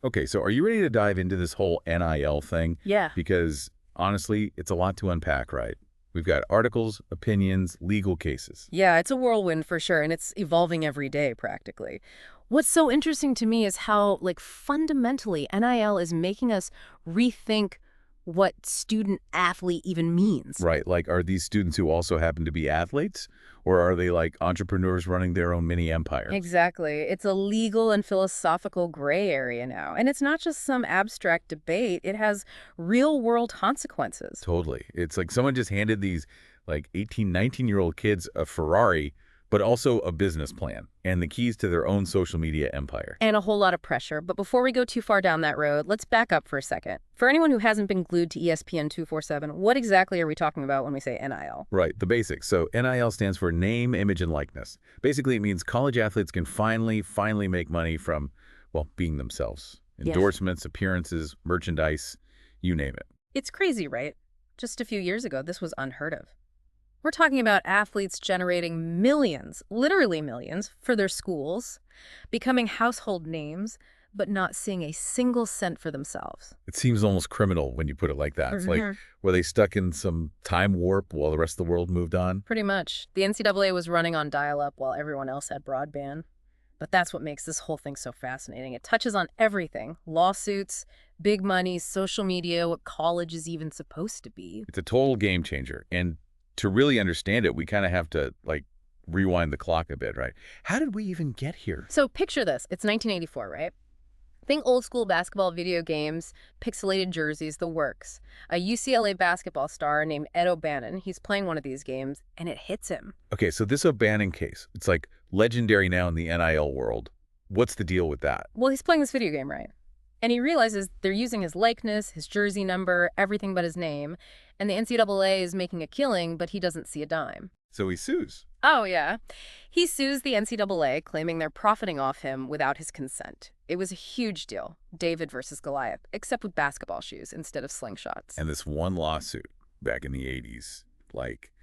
Okay, so are you ready to dive into this whole NIL thing? Yeah. Because honestly, it's a lot to unpack, right? We've got articles, opinions, legal cases. Yeah, it's a whirlwind for sure, and it's evolving every day practically. What's so interesting to me is how, like, fundamentally, NIL is making us rethink what student athlete even means. Right, like are these students who also happen to be athletes? Or are they like entrepreneurs running their own mini empire? Exactly. It's a legal and philosophical gray area now. And it's not just some abstract debate, it has real world consequences. Totally. It's like someone just handed these like 18, 19-year-old kids a Ferrari, but also a business plan and the keys to their own social media empire. And a whole lot of pressure. But before we go too far down that road, let's back up for a second. For anyone who hasn't been glued to ESPN 247, what exactly are we talking about when we say NIL? Right, the basics. So NIL stands for name, image, and likeness. Basically, it means college athletes can finally make money from, well, being themselves. Yeah. Endorsements, appearances, merchandise, you name it. It's crazy, right? Just a few years ago, this was unheard of. We're talking about athletes generating millions, literally millions, for their schools, becoming household names, but not seeing a single cent for themselves. It seems almost criminal when you put it like that. It's like, were they stuck in some time warp while the rest of the world moved on? Pretty much. The NCAA was running on dial-up while everyone else had broadband. But that's what makes this whole thing so fascinating. It touches on everything. Lawsuits, big money, social media, what college is even supposed to be. It's a total game changer. And to really understand it, we kind of have to, like, rewind the clock a bit, right? How did we even get here? So picture this. It's 1984, right? Think old school basketball video games, pixelated jerseys, the works. A UCLA basketball star named Ed O'Bannon, he's playing one of these games, and it hits him. Okay, so this O'Bannon case, it's like legendary now in the NIL world. What's the deal with that? Well, he's playing this video game, right? And he realizes they're using his likeness, his jersey number, everything but his name. And the NCAA is making a killing, but he doesn't see a dime. So he sues. Oh, yeah. He sues the NCAA, claiming they're profiting off him without his consent. It was a huge deal, David versus Goliath, except with basketball shoes instead of slingshots. And this one lawsuit back in the 80s, like,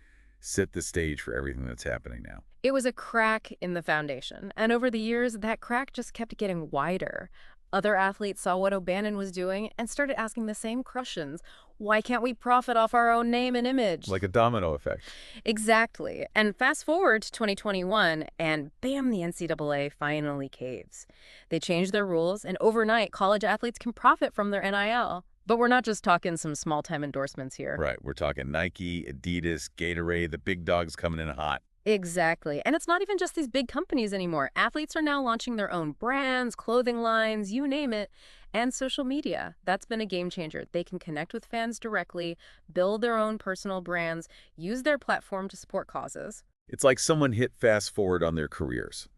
set the stage for everything that's happening now. It was a crack in the foundation. And over the years, that crack just kept getting wider. Other athletes saw what O'Bannon was doing and started asking the same questions. Why can't we profit off our own name and image? Like a domino effect. Exactly. And fast forward to 2021, and bam, the NCAA finally caves. They changed their rules, and overnight, college athletes can profit from their NIL. But we're not just talking some small-time endorsements here. Right. We're talking Nike, Adidas, Gatorade, the big dogs coming in hot. Exactly. And it's not even just these big companies anymore. Athletes are now launching their own brands, clothing lines, you name it, and social media. That's been a game changer. They can connect with fans directly, build their own personal brands, use their platform to support causes. It's like someone hit fast forward on their careers.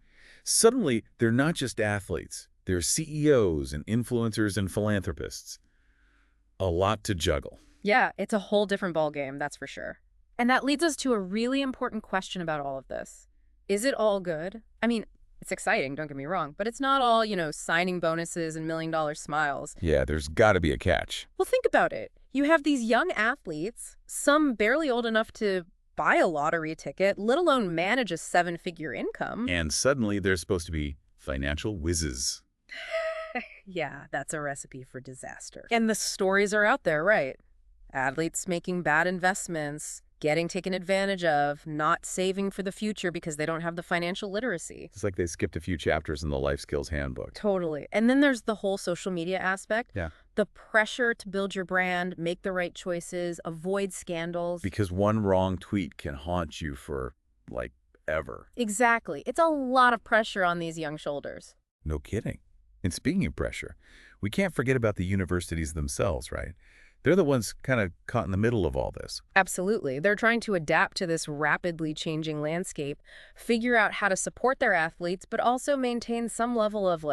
Suddenly, they're not just athletes. They're CEOs and influencers and philanthropists. A lot to juggle. Yeah, it's a whole different ballgame, that's for sure. And that leads us to a really important question about all of this. Is it all good? I mean, it's exciting, don't get me wrong, but it's not all, signing bonuses and million-dollar smiles. Yeah, there's got to be a catch. Well, think about it. You have these young athletes, some barely old enough to buy a lottery ticket, let alone manage a seven-figure income. And suddenly they're supposed to be financial whizzes. Yeah, that's a recipe for disaster. And the stories are out there, right? Athletes making bad investments, getting taken advantage of, not saving for the future because they don't have the financial literacy. It's like they skipped a few chapters in the life skills handbook. Totally. And then there's the whole social media aspect. Yeah. The pressure to build your brand, make the right choices, avoid scandals. Because one wrong tweet can haunt you for, like, ever. Exactly. It's a lot of pressure on these young shoulders. No kidding. And speaking of pressure, we can't forget about the universities themselves, right? They're the ones kind of caught in the middle of all this. Absolutely. They're trying to adapt to this rapidly changing landscape, figure out how to support their athletes, but also maintain some level of,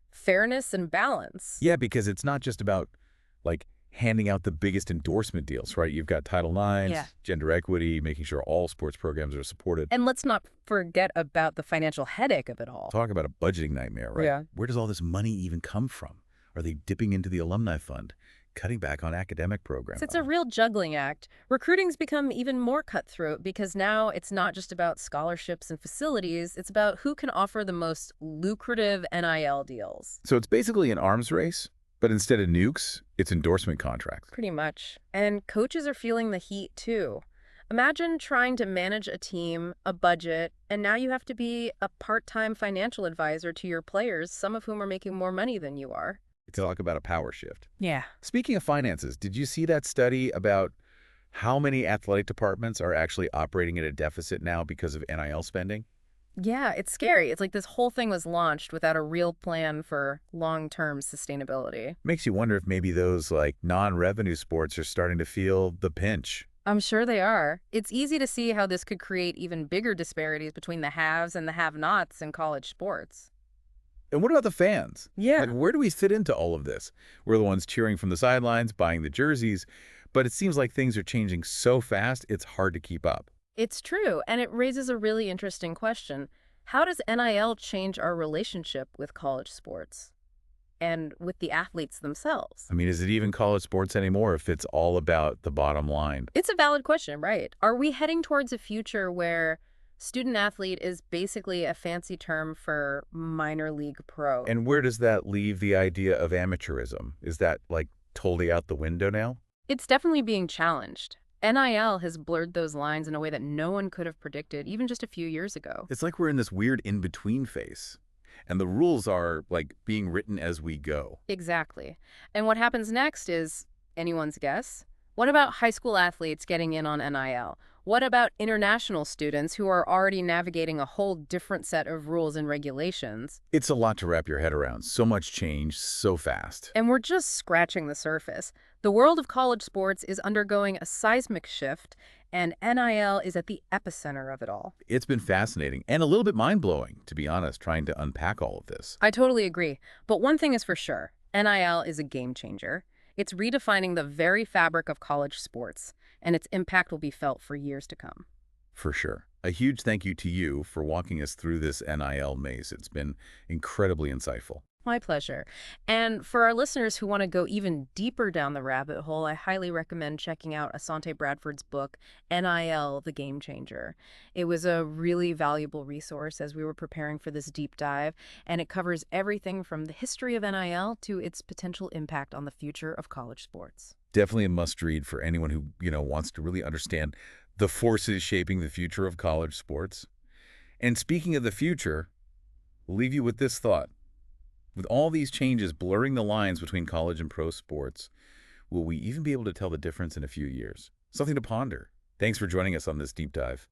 fairness and balance. Yeah, because it's not just about, handing out the biggest endorsement deals, right? You've got Title IX, gender equity, making sure all sports programs are supported. And let's not forget about the financial headache of it all. Talk about a budgeting nightmare, right? Yeah. Where does all this money even come from? Are they dipping into the alumni fund? cutting back on academic So programming. it's a real juggling act. Recruiting's become even more cutthroat because now it's not just about scholarships and facilities, it's about who can offer the most lucrative NIL deals. So it's basically an arms race, but instead of nukes, it's endorsement contracts. Pretty much. And coaches are feeling the heat too. Imagine trying to manage a team, a budget, and now you have to be a part-time financial advisor to your players, some of whom are making more money than you are. Talk about a power shift. Yeah. Speaking of finances, did you see that study about how many athletic departments are actually operating at a deficit now because of NIL spending? Yeah, it's scary. It's like this whole thing was launched without a real plan for long-term sustainability. Makes you wonder if maybe those non-revenue sports are starting to feel the pinch. I'm sure they are. It's easy to see how this could create even bigger disparities between the haves and the have-nots in college sports. And what about the fans? Yeah. Where do we fit into all of this? We're the ones cheering from the sidelines, buying the jerseys, but it seems like things are changing so fast, it's hard to keep up. It's true, and it raises a really interesting question. How does NIL change our relationship with college sports and with the athletes themselves? I mean, is it even college sports anymore if it's all about the bottom line? It's a valid question, right? Are we heading towards a future where student athlete is basically a fancy term for minor league pro? And where does that leave the idea of amateurism? Is that totally out the window now? It's definitely being challenged. NIL has blurred those lines in a way that no one could have predicted even just a few years ago. It's like we're in this weird in-between phase. And the rules are being written as we go. Exactly. And what happens next is anyone's guess. What about high school athletes getting in on NIL? What about international students who are already navigating a whole different set of rules and regulations? It's a lot to wrap your head around. So much change, so fast. And we're just scratching the surface. The world of college sports is undergoing a seismic shift, and NIL is at the epicenter of it all. It's been fascinating and a little bit mind-blowing, to be honest, trying to unpack all of this. I totally agree. But one thing is for sure, NIL is a game changer. It's redefining the very fabric of college sports, and its impact will be felt for years to come. For sure. A huge thank you to you for walking us through this NIL maze. It's been incredibly insightful. My pleasure. And for our listeners who want to go even deeper down the rabbit hole, I highly recommend checking out Asante Bradford's book, NIL, The Game Changer. It was a really valuable resource as we were preparing for this deep dive, and it covers everything from the history of NIL to its potential impact on the future of college sports. Definitely a must-read for anyone who, wants to really understand the forces shaping the future of college sports. And speaking of the future, we'll leave you with this thought. With all these changes blurring the lines between college and pro sports, will we even be able to tell the difference in a few years? Something to ponder. Thanks for joining us on this deep dive.